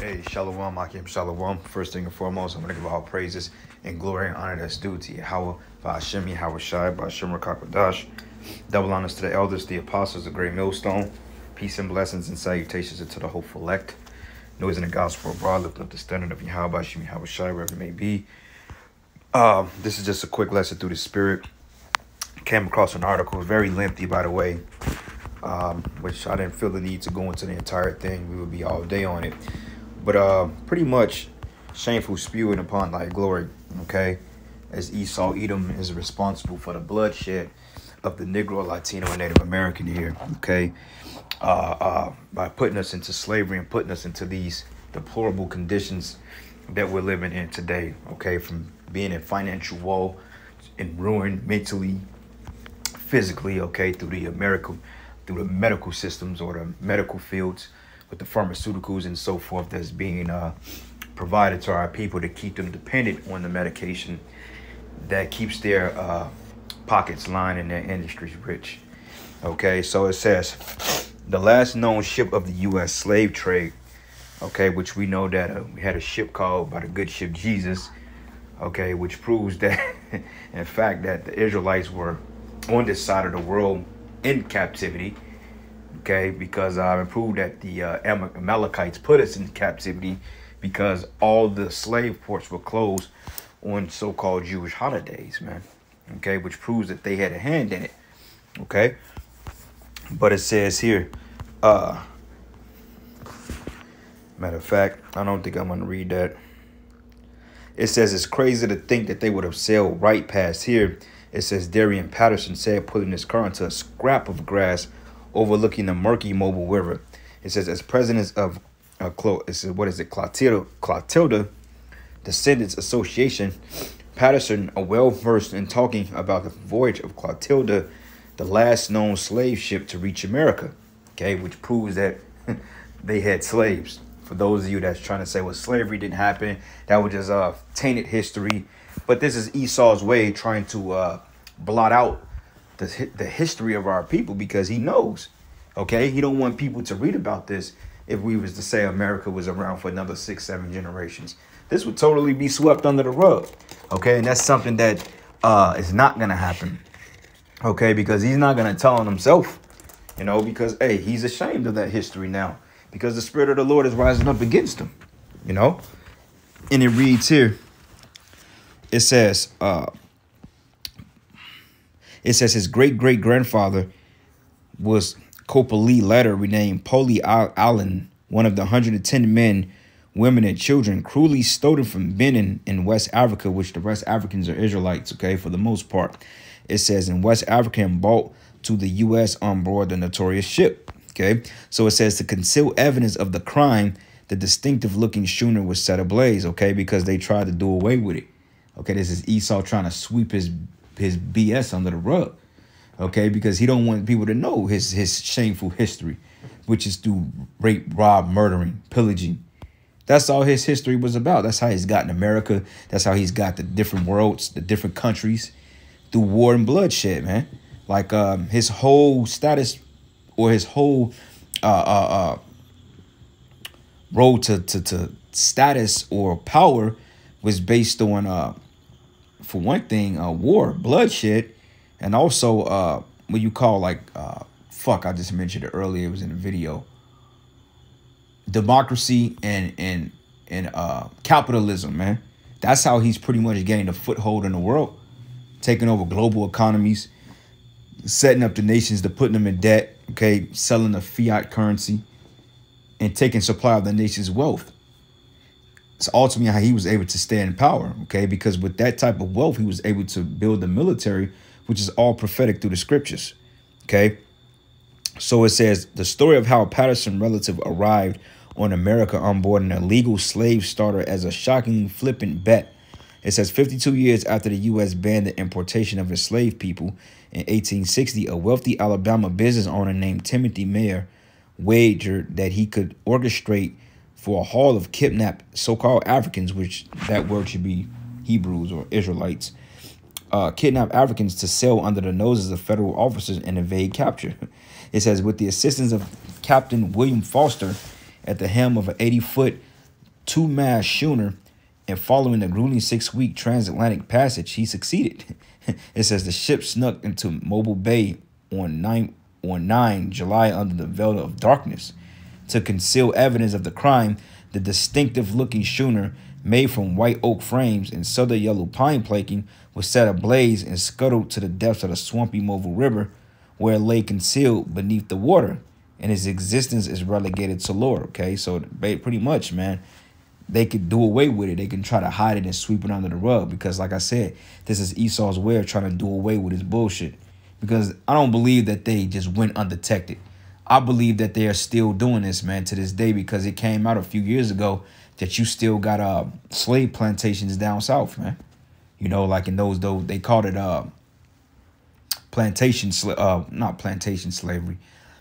Hey, Shalom, Akim Shalom. First thing and foremost, I'm going to give all praises and glory and honor that's due to Yahweh, Ba'ashem, Yahweh Shai, Ba'ashem Rakakwadash. Double honors to the elders, the apostles, the great millstone. Peace and blessings and salutations unto the hopeful elect. Noise in the gospel abroad, lift up the standard of Yahweh, Ba'ashem, Yahweh Shai, wherever it may be. This is just a quick lesson through the spirit. Came across an article, very lengthy, by the way, which I didn't feel the need to go into the entire thing. We would be all day on it. But pretty much shameful spewing upon thy glory, okay? As Esau, Edom is responsible for the bloodshed of the Negro, Latino, and Native American here, okay? By putting us into slavery and putting us into these deplorable conditions that we're living in today, okay? From being in financial woe and ruin mentally, physically, okay? Through the medical systems or the medical fields, with the pharmaceuticals and so forth that's being provided to our people to keep them dependent on the medication that keeps their pockets lined and their industries rich. Okay, so it says the last known ship of the U.S. slave trade, okay, which we know that we had a ship called by the good ship Jesus, okay, which proves that, in fact, that the Israelites were on this side of the world in captivity. Okay, because it proved that the Amalekites put us in captivity because all the slave ports were closed on so-called Jewish holidays, man. Okay, which proves that they had a hand in it. Okay, but it says here, matter of fact, I don't think I'm going to read that. It says it's crazy to think that they would have sailed right past here. It says Darian Patterson said putting his car into a scrap of grass overlooking the murky Mobile River. It says, as president of Clotilda Descendants Association, Patterson, a well-versed in talking about the voyage of Clotilda, the last known slave ship to reach America, okay, which proves that they had slaves. For those of you that's trying to say, well, slavery didn't happen, that was just tainted history. But this is Esau's way trying to blot out the history of our people, because he knows, okay, he don't want people to read about this. If we was to say America was around for another 6-7 generations, this would totally be swept under the rug, okay? And that's something that is not gonna happen, okay, because he's not gonna tell on himself, you know, because hey, he's ashamed of that history now, because the spirit of the Lord is rising up against him, you know. And it reads here, it says his great-great-grandfather was Copley, later renamed Polly Allen, one of the 110 men, women, and children cruelly stolen from Benin in West Africa, which the West Africans are Israelites, okay, for the most part. It says in West Africa and brought to the U.S. on board the notorious ship, okay? So it says to conceal evidence of the crime, the distinctive-looking schooner was set ablaze, okay, because they tried to do away with it. Okay, this is Esau trying to sweep his BS under the rug, okay, because he don't want people to know his shameful history, which is through rape, rob, murdering, pillaging. That's all his history was about. That's how he's gotten America. That's how he's got the different worlds, the different countries, through war and bloodshed, man. Like his whole status, or his whole road to status or power was based on for one thing, war, bloodshed, and also what you call like I just mentioned it earlier, it was in the video, democracy and capitalism, man. That's how he's pretty much gaining a foothold in the world, taking over global economies, setting up the nations to put them in debt, okay, selling the fiat currency and taking supply of the nation's wealth. It's ultimately how he was able to stay in power, okay? Because with that type of wealth, he was able to build the military, which is all prophetic through the scriptures, okay? So it says, the story of how a Patterson relative arrived on America on board an illegal slave starter as a shocking, flippant bet. It says 52 years after the U.S. banned the importation of enslaved people in 1860, a wealthy Alabama business owner named Timothy Mayer wagered that he could orchestrate for a haul of kidnapped so-called Africans, which that word should be Hebrews or Israelites, kidnapped Africans to sell under the noses of federal officers and evade capture. It says, with the assistance of Captain William Foster at the helm of an 80-foot two-mast schooner, and following a grueling 6-week transatlantic passage, he succeeded. It says the ship snuck into Mobile Bay on 9 July under the veil of darkness. To conceal evidence of the crime, the distinctive-looking schooner, made from white oak frames and southern yellow pine planking, was set ablaze and scuttled to the depths of the swampy Mobile River, where it lay concealed beneath the water, and its existence is relegated to lore. Okay, so pretty much, man, they could do away with it. They can try to hide it and sweep it under the rug because, like I said, this is Esau's way of trying to do away with his bullshit. Because I don't believe that they just went undetected. I believe that they are still doing this, man, to this day, because it came out a few years ago that you still got slave plantations down south, man. You know, like in those, though, they called it not plantation slavery,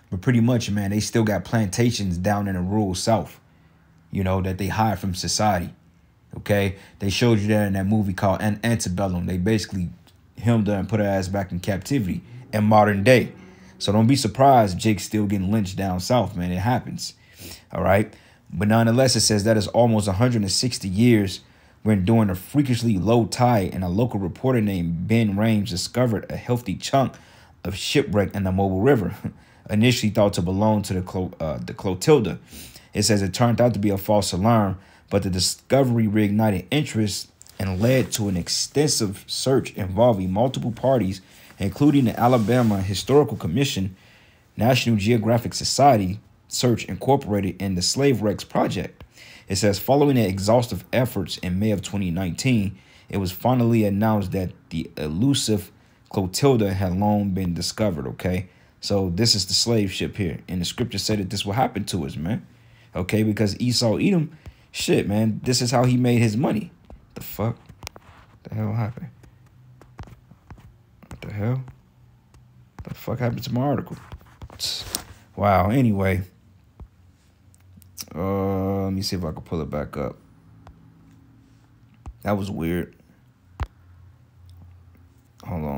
but pretty much, man, they still got plantations down in the rural south, you know, that they hide from society. Okay, they showed you that in that movie called Antebellum. They basically hemmed her and put her ass back in captivity in modern day. So don't be surprised Jake's still getting lynched down south, man. It happens. All right. But nonetheless, it says that is almost 160 years when during a freakishly low tide and a local reporter named Ben Rames discovered a healthy chunk of shipwreck in the Mobile River, initially thought to belong to the Clotilda. It says it turned out to be a false alarm, but the discovery reignited interest and led to an extensive search involving multiple parties, including the Alabama Historical Commission, National Geographic Society, Search Incorporated, and the Slave Wrecks Project. It says following the exhaustive efforts in May of 2019, it was finally announced that the elusive Clotilda had long been discovered, okay? So this is the slave ship here. And the scripture said that this will happen to us, man. Okay, because Esau Edom, shit, man, this is how he made his money. The fuck? The hell happened? What the hell? The fuck happened to my article? Wow, anyway. Let me see if I can pull it back up. That was weird. Hold on.